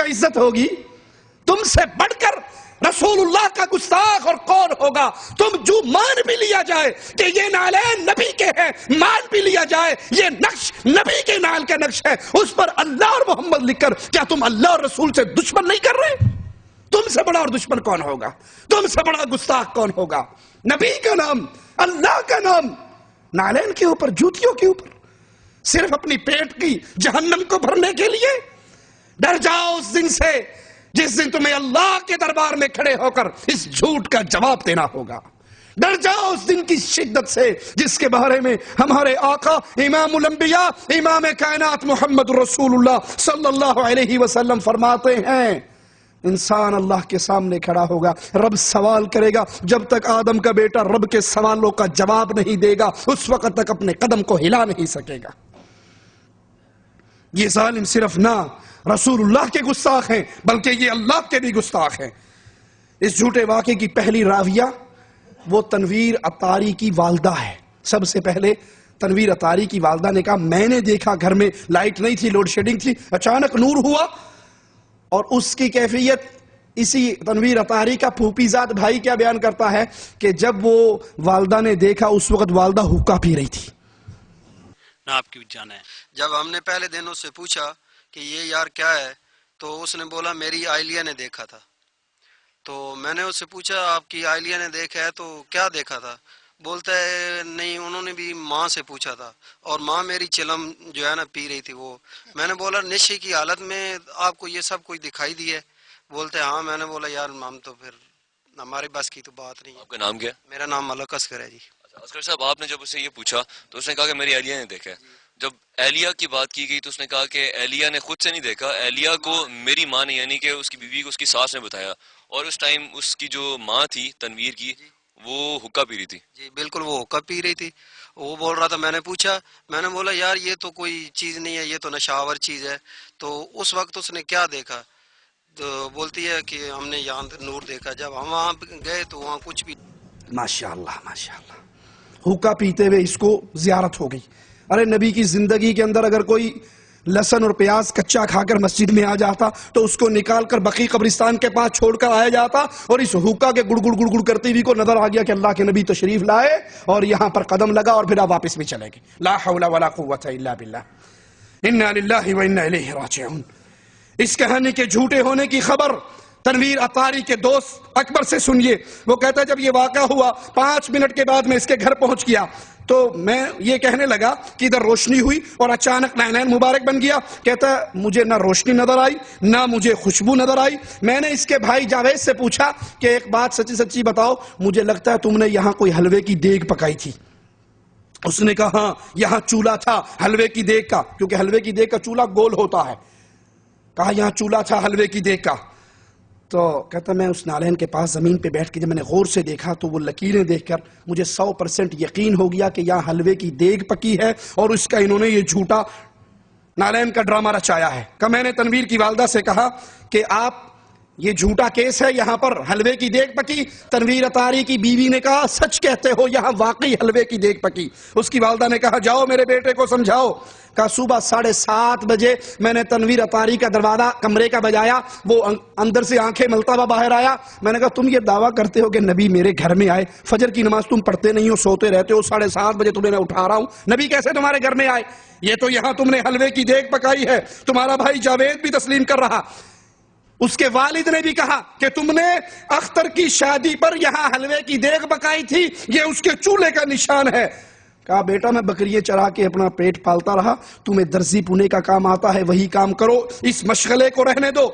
عزت ہوگی؟ تم سے بڑھ کر رسول اللہ کا گستاخ اور کون ہوگا؟ تم جو مان بھی لیا جائے کہ یہ نالین نبی کے ہیں، مان بھی لیا جائے یہ نقش نبی کے نال کا نقش ہے، اس پر اللہ اور محمد لکھ کر کیا تم اللہ اور رسول سے دشمن نہیں کر رہے؟ تم سے بڑا اور دشمن کون ہوگا؟ تم سے بڑا گستاخ کون ہوگا؟ نبی کا نام، اللہ کا نام نالین کے اوپر، جوتیوں کے اوپر، صرف اپنی پیٹ کی جہنم کو بھرنے کے لیے؟ ڈر جاؤ اس دن سے جس دن تمہیں اللہ کے دربار میں کھڑے ہو کر اس جھوٹ کا جواب دینا ہوگا۔ ڈر جاؤ اس دن کی شدت سے جس کے بارے میں ہمارے آقا امام الانبیاء امام کائنات محمد رسول اللہ صلی اللہ علیہ وسلم فرماتے ہیں، انسان اللہ کے سامنے کھڑا ہوگا، رب سوال کرے گا، جب تک آدم کا بیٹا رب کے سوالوں کا جواب نہیں دے گا اس وقت تک اپنے قدم کو ہلا نہیں سکے گا۔ یہ ظالم صرف نہ رسول اللہ کے گستاخ ہیں بلکہ یہ اللہ کے بھی گستاخ ہیں۔ اس جھوٹے واقعے کی پہلی راویہ وہ تنویر عطاری کی والدہ ہے۔ سب سے پہلے تنویر عطاری کی والدہ نے کہا میں نے دیکھا گھر میں لائٹ نہیں تھی، لوڈ شیڈنگ تھی، اچانک نور ہوا، اور اس کی کیفیت اسی تنویر عطاری کا پھوپھی زاد بھائی کیا بیان کرتا ہے کہ جب وہ والدہ نے دیکھا اس وقت والدہ حقہ پی رہی تھی۔ نہ آپ کی جانا ہے۔ جب ہم نے پہلے دن اس سے پوچھا کہ یہ یار کیا ہے تو اس نے بولا میری اہلیہ نے دیکھا تھا۔ تو میں نے اس سے پوچھا آپ کی اہلیہ نے دیکھا ہے تو کیا دیکھا تھا؟ بولتا ہے نہیں انہوں نے بھی ماں سے پوچھا تھا اور ماں میری چلم جو ہے نا پی رہی تھی وہ۔ میں نے بولا نشے کی حالت میں آپ کو یہ سب کچھ دکھائی دی ہے؟ بولتے ہاں۔ میں نے بولا یار ہم تو پھر ہمارے بس کی تو بات نہیں ہے۔ آپ کا نام کیا؟ میرا نام ملک اصغر ہے جی۔ اصغر صاحب آپ نے جب اسے یہ پوچھا تو اس نے کہا کہ میری اہلیہ نے دیکھا ہے۔ جب اہلیہ کی بات کی گئی تو اس نے کہا کہ اہلیہ نے خود سے نہیں دیکھا، اہلیہ کو میری ماں نے یعنی کہ اس کی بیوی کو اس کی ساس نے بتایا، اور اس ٹائم اس کی جو ماں تھی تنویر کی وہ حقہ پی رہی تھی۔ جی بالکل وہ حقہ پی رہی تھی۔ وہ بول رہا تھا، میں نے پوچھا، میں نے بولا یار یہ تو کوئی چیز نہیں ہے، یہ تو نشاور چیز ہے۔ تو اس وقت اس نے کیا دیکھا؟ تو بولتی ہے کہ ہم نے یہاں نور دیکھا۔ جب ہم وہاں گئے تو وہاں کچھ بھی۔ ماشاءاللہ ماشاءاللہ، حقہ پیتے ہوئے اس کو زیارت ہو گئی۔ ارے نبی کی زندگی کے اندر اگر کوئی لہسن اور پیاز کچا کھا کر مسجد میں آ جاتا تو اس کو نکال کر بقیع قبرستان کے پاس چھوڑ کر آیا جاتا، اور اس حقہ کے گڑ گڑ گڑ گڑ کرتے ہوئے کو نظر آ گیا کہ اللہ کے نبی تشریف لائے اور یہاں پر قدم لگا اور پھر آپ واپس بھی چلے گئے۔ لا حول ولا قوت الا باللہ، انا للہ و انا الیہ راجعون۔ اس کہانی کے جھوٹے ہونے کی خبر تنویر عطاری کے دوست اکبر سے سنیے۔ وہ کہتا ہے جب یہ واقعہ ہوا 5 منٹ کے بعد میں اس کے گھر پہنچ گیا تو میں یہ کہنے لگا کہ ادھر روشنی ہوئی اور اچانک نین مبارک بن گیا۔ کہتا ہے مجھے نہ روشنی نظر آئی نہ مجھے خوشبو نظر آئی۔ میں نے اس کے بھائی جاوید سے پوچھا کہ ایک بات سچی سچی بتاؤ، مجھے لگتا ہے تم نے یہاں کوئی حلوے کی دیگ پکائی تھی۔ اس نے کہا ہاں یہاں چولہا تھا حلوے کی دیگ کا، کیونکہ حلوے کی دیگ کا چولہا گول ہوتا ہے۔ کہا یہاں چولہا تھا حلوے کی دیگ کا۔ تو کہتا میں اس نالین کے پاس زمین پہ بیٹھ کے جب میں نے غور سے دیکھا تو وہ لکیریں دیکھ کر مجھے 100% یقین ہو گیا کہ یہاں حلوے کی دیگ پکی ہے اور اس کا انہوں نے یہ جھوٹا نالین کا ڈرامہ رچایا ہے۔ کہ میں نے تنویر کی والدہ سے کہا کہ آپ یہ جھوٹا کیس ہے، یہاں پر حلوے کی دیگ پکی۔ تنویر عطاری کی بیوی نے کہا سچ کہتے ہو یہاں واقعی حلوے کی دیگ پکی۔ اس کی والدہ نے کہا جاؤ میرے بیٹے کو سمجھاؤ۔ کہا صبح 7:30 بجے میں نے تنویر عطاری کا دروازہ کمرے کا بجایا، وہ اندر سے آنکھیں ملتا ہوا باہر آیا۔ میں نے کہا تم یہ دعویٰ کرتے ہو کہ نبی میرے گھر میں آئے، فجر کی نماز تم پڑھتے نہیں ہو، سوتے رہتے ہو، 7:30 بجے تمہیں میں اٹھا رہا ہوں، نبی کیسے تمہارے گھر میں آئے؟ یہ تو یہاں تم نے حلوے کی دیگ پکائی ہے۔ تمہارا بھائی جاوید بھی تسلیم کر رہا، اس کے والد نے بھی کہا کہ تم نے اختر کی شادی پر یہاں حلوے کی دیگ پکائی تھی، یہ اس کے چولہے کا نشان ہے۔ کہا بیٹا میں بکریے چرا کے اپنا پیٹ پالتا رہا، تمہیں درزی پونے کا کام آتا ہے وہی کام کرو، اس مشغلے کو رہنے دو۔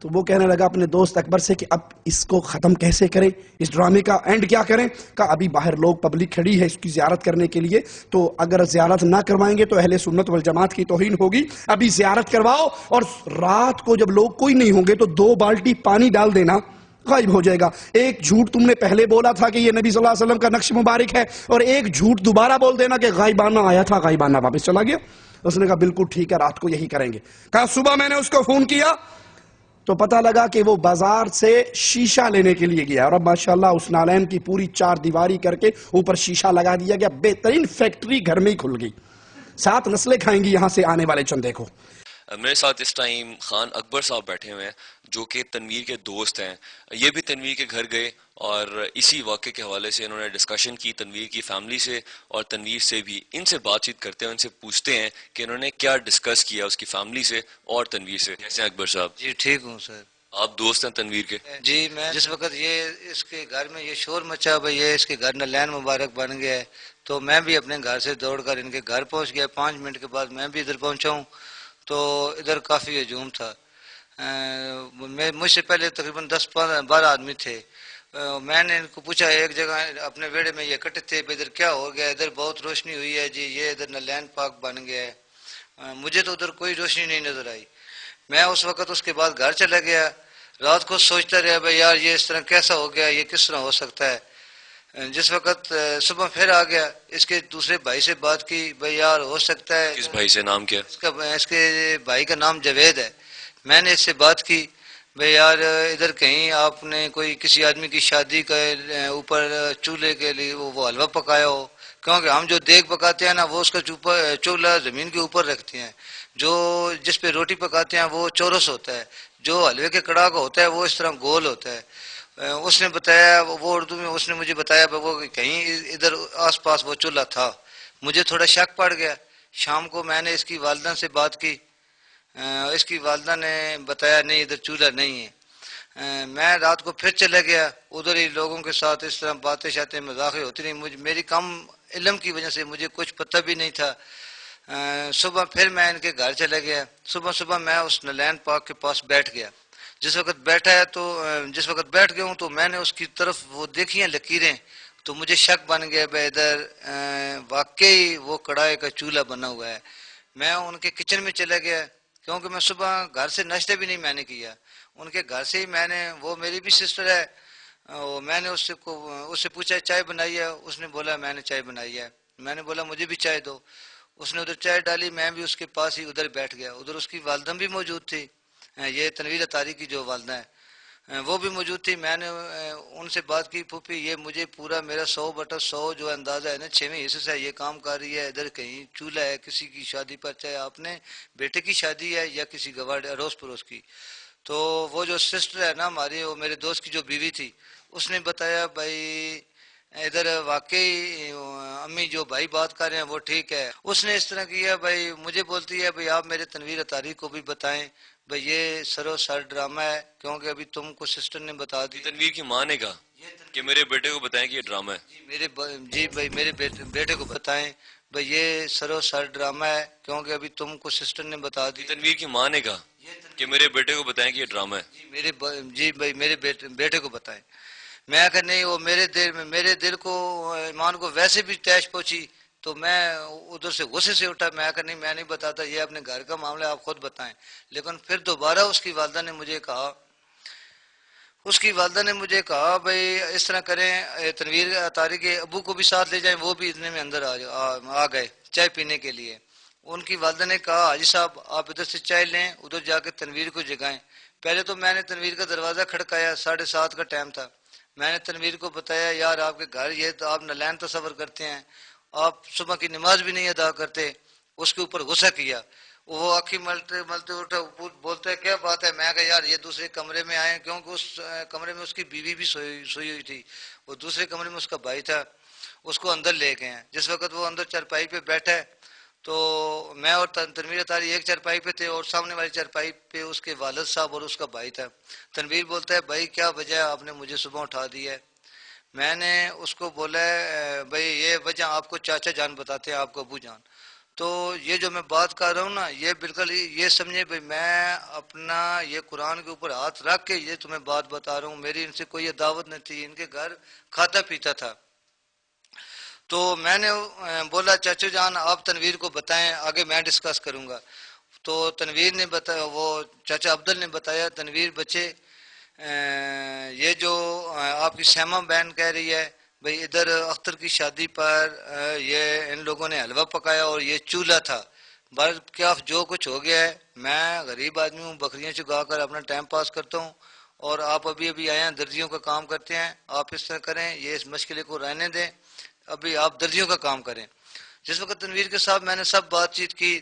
تو وہ کہنے لگا اپنے دوست اکبر سے کہ اب اس کو ختم کیسے کریں، اس ڈرامے کا اینڈ کیا کریں؟ کہا ابھی باہر لوگ پبلک کھڑی ہے اس کی زیارت کرنے کے لیے، تو اگر زیارت نہ کروائیں گے تو اہل سنت والجماعت کی توہین ہوگی، ابھی زیارت کرواؤ، اور رات کو جب لوگ کوئی نہیں ہوں گے تو 2 بالٹی پانی ڈال دینا، غائب ہو جائے گا۔ ایک جھوٹ تم نے پہلے بولا تھا کہ یہ نبی صلی اللہ علیہ وسلم کا نقش مبارک ہے، اور ایک جھوٹ دوبارہ بول دینا کہ غائبانہ آیا تھا، غائبانہ واپس چلا گیا۔ اس نے کہا بالکل ٹھیک ہے رات کو یہی کریں گے۔ کہا صبح میں نے اس کو فون کیا تو پتہ لگا کہ وہ بازار سے شیشہ لینے کے لیے گیا، اور اب ماشاءاللہ اس نالین کی پوری 4 دیواری کر کے اوپر شیشہ لگا دیا گیا، بہترین فیکٹری گھر میں ہی کھل گئی، 7 نسلیں کھائیں گی یہاں سے آنے والے چندے کو۔ میرے ساتھ اس ٹائم خان اکبر صاحب بیٹھے ہوئے ہیں جو کہ تنویر کے دوست ہیں. یہ بھی تنویر کے گھر گئے اور اسی واقعے کے حوالے سے انہوں نے ڈسکشن کی تنویر کی فیملی سے اور تنویر سے بھی. ان سے بات چیت کرتے ہیں, ان سے پوچھتے ہیں کہ انہوں نے کیا ڈسکس کیا اس کی فیملی سے اور تنویر سے. کیسے ہیں اکبر صاحب؟ جی ٹھیک ہوں سر. آپ دوست ہیں تنویر کے؟ جی میں جس وقت یہ اس کے گھر میں یہ شور مچا بھائی یہ اس کے گھر نلین مبارک بن گیا ہے تو میں بھی اپنے گھر سے دوڑ کر ان کے گھر پہنچ گیا. 5 منٹ کے بعد میں بھی ادھر پہنچا ہوں تو ادھر کافی ہجوم تھا. مجھ سے پہلے تقریباً 10-12 آدمی تھے. میں نے ان کو پوچھا ایک جگہ اپنے ویڑے میں یہ اکٹھے تھے ادھر کیا ہو گیا, ادھر بہت روشنی ہوئی ہے جی, یہ ادھر نلین پاک بن گیا ہے. مجھے تو ادھر کوئی روشنی نہیں نظر آئی. میں اس وقت اس کے بعد گھر چلا گیا. رات کو سوچتا رہا بھائی یار یہ اس طرح کیسا ہو گیا, یہ کس طرح ہو سکتا ہے. جس وقت صبح پھر آ گیا اس کے دوسرے بھائی سے بات کی بھائی یار ہو سکتا ہے. کس بھائی سے؟ نام کیا اس کے بھائی کا نام جاوید ہے. میں نے اس سے بات کی بھائی یار ادھر کہیں آپ نے کوئی کسی آدمی کی شادی کا اوپر چولہے کے لیے وہ حلوہ پکایا ہو, کیونکہ ہم جو دیگ پکاتے ہیں نا وہ اس کا چولہا زمین کے اوپر رکھتے ہیں, جو جس پہ روٹی پکاتے ہیں وہ چورس ہوتا ہے, جو حلوے کے کڑا کا ہوتا ہے وہ اس طرح گول ہوتا ہے. اس نے بتایا وہ اردو میں اس نے مجھے بتایا وہ کہیں ادھر آس پاس وہ چولہا تھا. مجھے تھوڑا شک پڑ گیا. شام کو میں نے اس کی والدہ سے بات کی. اس کی والدہ نے بتایا نہیں ادھر چولہا نہیں ہے. میں رات کو پھر چلا گیا ادھر ہی لوگوں کے ساتھ اس طرح باتیں شاتیں مذاقیں ہوتی رہی. میری کم علم کی وجہ سے مجھے کچھ پتہ بھی نہیں تھا. صبح پھر میں ان کے گھر چلا گیا. صبح میں اس نلین پاک کے پاس بیٹھ گیا. جس وقت بیٹھ گیا ہوں تو میں نے اس کی طرف وہ دیکھی ہیں لکیریں تو مجھے شک بن گیا بھائی ادھر واقعی وہ کڑھائی کا چولہا بنا ہوا ہے. میں ان کے کچن میں چلا گیا کیونکہ میں صبح گھر سے ناشتہ بھی نہیں میں نے کیا. ان کے گھر سے ہی میں نے وہ میری بھی سسٹر ہے میں نے اس سے پوچھا چائے بنائی ہے. اس نے بولا میں نے چائے بنائی ہے. میں نے بولا مجھے بھی چائے دو. اس نے ادھر چائے ڈالی. میں بھی اس کے پاس ہی ادھر بیٹھ گیا. ادھر اس کی والدہ بھی موجود تھی, یہ تنویر اطاری کی جو والدہ ہے وہ بھی موجود تھی. میں نے ان سے بات کی پھوپھی یہ مجھے پورا میرا 100/100 جو اندازہ ہے نا 6ویں حصے سے یہ کام کر رہی ہے. ادھر کہیں چولہا ہے کسی کی شادی پر, چاہے آپ نے بیٹے کی شادی ہے یا کسی گواڑ اڑوس پڑوس کی. تو وہ جو سسٹر ہے نا ہماری وہ میرے دوست کی جو بیوی تھی اس نے بتایا بھائی ادھر واقعی امی جو بھائی بات کر رہے ہیں وہ ٹھیک ہے. اس نے اس طرح کیا بھائی مجھے بولتی ہے بھائی آپ میرے تنویر اطاری کو بھی بتائیں بھائی یہ سر ڈرامہ ہے کیونکہ ابھی تم کو سسٹر نے بتا دی. تنویر کی ماں نے کہا کہ میرے بیٹے کو بتائیں کہ یہ ڈرامہ ہے. جی بھائی میرے بیٹے کو بتائیں بھائی یہ سر ڈرامہ ہے کیونکہ ابھی تم کو سسٹر نے بتا دی. تنویر کی ماں نے کہا کہ میرے بیٹے کو بتائیں کہ یہ ڈرامہ ہے. جی بھائی میرے بیٹے کو بتائیں. میں کہ نہیں وہ میرے دل کو ایمان کو ویسے بھی تیش پہنچی تو میں ادھر سے غصے سے اٹھا. میں کہ نہیں میں نہیں بتاتا, یہ اپنے گھر کا معاملہ آپ خود بتائیں. لیکن پھر دوبارہ اس کی والدہ نے مجھے کہا بھائی اس طرح کریں تنویر اطاری کے ابو کو بھی ساتھ لے جائیں, وہ بھی اتنے میں اندر آ گئے چائے پینے کے لیے. ان کی والدہ نے کہا حاجی صاحب آپ ادھر سے چائے لیں ادھر جا کے تنویر کو جگائیں. پہلے تو میں نے تنویر کا دروازہ کھڑکایا. 7:30 کا ٹائم تھا. میں نے تنویر کو بتایا یار آپ کے گھر یہ تو آپ نلین تصور کرتے ہیں, آپ صبح کی نماز بھی نہیں ادا کرتے. اس کے اوپر غصہ کیا. وہ آنکھیں ملتے اٹھا بولتا ہے کیا بات ہے. میں کہا یار یہ دوسرے کمرے میں آئے کیونکہ اس کمرے میں اس کی بیوی بھی سوئی ہوئی تھی. وہ دوسرے کمرے میں اس کا بھائی تھا, اس کو اندر لے گئے ہیں. جس وقت وہ اندر چارپائی پہ بیٹھا ہے تو میں اور تنویر اطاری ایک چارپائی پہ تھے اور سامنے والی چارپائی پہ اس کے والد صاحب اور اس کا بھائی تھا. تنویر بولتا ہے بھائی کیا وجہ ہے آپ نے مجھے صبح اٹھا دی ہے. میں نے اس کو بولا بھائی یہ وجہ آپ کو چاچا جان بتاتے ہیں آپ کو ابو جان. تو یہ جو میں بات کر رہا ہوں نا یہ بالکل یہ سمجھے بھائی میں اپنا یہ قرآن کے اوپر ہاتھ رکھ کے یہ تمہیں بات بتا رہا ہوں. میری ان سے کوئی دعوت نہیں تھی. ان کے گھر کھاتا پیتا تھا. تو میں نے بولا چاچو جان آپ تنویر کو بتائیں آگے میں ڈسکس کروں گا. تو تنویر نے بتایا وہ چاچا عبدل نے بتایا تنویر بچے یہ جو آپ کی سیما بہن کہہ رہی ہے بھئی ادھر اختر کی شادی پر یہ ان لوگوں نے حلوہ پکایا اور یہ چولہا تھا. بس کیا جو کچھ ہو گیا ہے میں غریب آدمی ہوں بکریاں چگا کر اپنا ٹائم پاس کرتا ہوں اور آپ ابھی آئے ہیں درزیوں کا کام کرتے ہیں. آپ اس طرح کریں یہ اس مشکلے کو رہنے دیں ابھی آپ درزیوں کا کام کریں. جس وقت تنویر کے ساتھ میں نے سب بات چیت کی